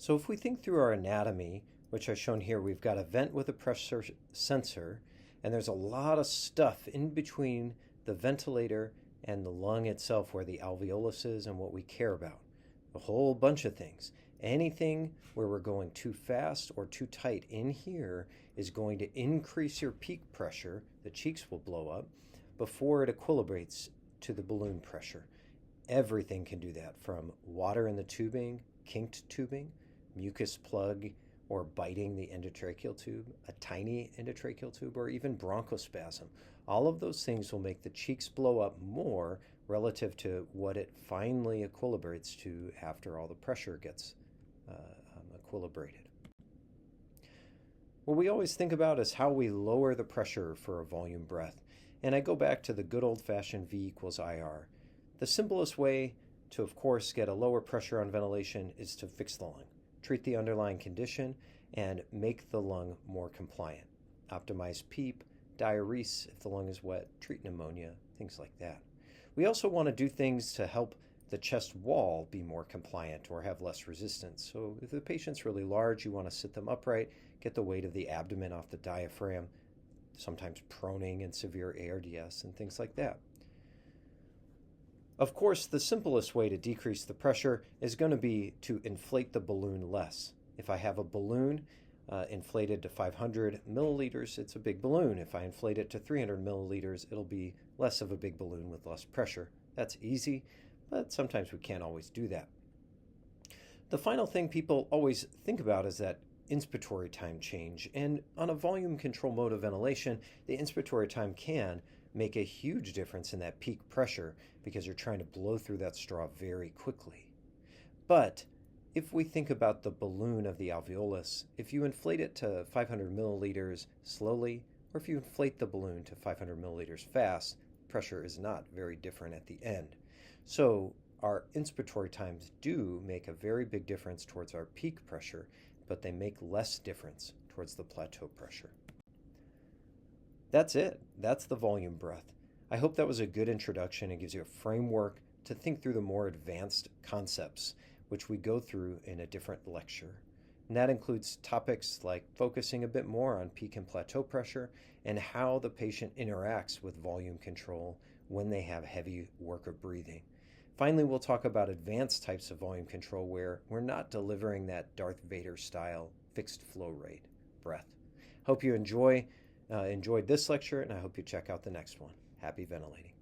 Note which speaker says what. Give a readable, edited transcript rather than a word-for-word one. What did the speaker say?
Speaker 1: So if we think through our anatomy, which I've shown here, we've got a vent with a pressure sensor, and there's a lot of stuff in between the ventilator and the lung itself where the alveolus is and what we care about. A whole bunch of things. Anything where we're going too fast or too tight in here is going to increase your peak pressure. The cheeks will blow up before it equilibrates to the balloon pressure. Everything can do that, from water in the tubing, kinked tubing, mucus plug, or biting the endotracheal tube, a tiny endotracheal tube, or even bronchospasm. All of those things will make the cheeks blow up more relative to what it finally equilibrates to after all the pressure gets equilibrated. What we always think about is how we lower the pressure for a volume breath. And I go back to the good old-fashioned V equals IR. The simplest way to, of course, get a lower pressure on ventilation is to fix the lung, treat the underlying condition, and make the lung more compliant. Optimize PEEP, diurese if the lung is wet, treat pneumonia, things like that. We also want to do things to help the chest wall be more compliant or have less resistance. So if the patient's really large, you want to sit them upright, get the weight of the abdomen off the diaphragm, sometimes proning in severe ARDS and things like that. Of course, the simplest way to decrease the pressure is going to be to inflate the balloon less. If I have a balloon inflated to 500 milliliters, it's a big balloon. If I inflate it to 300 milliliters, it'll be less of a big balloon with less pressure. That's easy, but sometimes we can't always do that. The final thing people always think about is that inspiratory time change. And on a volume control mode of ventilation, the inspiratory time can make a huge difference in that peak pressure because you're trying to blow through that straw very quickly. But if we think about the balloon of the alveolus, if you inflate it to 500 milliliters slowly, or if you inflate the balloon to 500 milliliters fast, pressure is not very different at the end. So our inspiratory times do make a very big difference towards our peak pressure, but they make less difference towards the plateau pressure. That's it. That's the volume breath. I hope that was a good introduction and gives you a framework to think through the more advanced concepts, which we go through in a different lecture. And that includes topics like focusing a bit more on peak and plateau pressure and how the patient interacts with volume control when they have heavy work of breathing. Finally, we'll talk about advanced types of volume control where we're not delivering that Darth Vader style fixed flow rate breath. Hope you enjoyed this lecture, and I hope you check out the next one. Happy ventilating.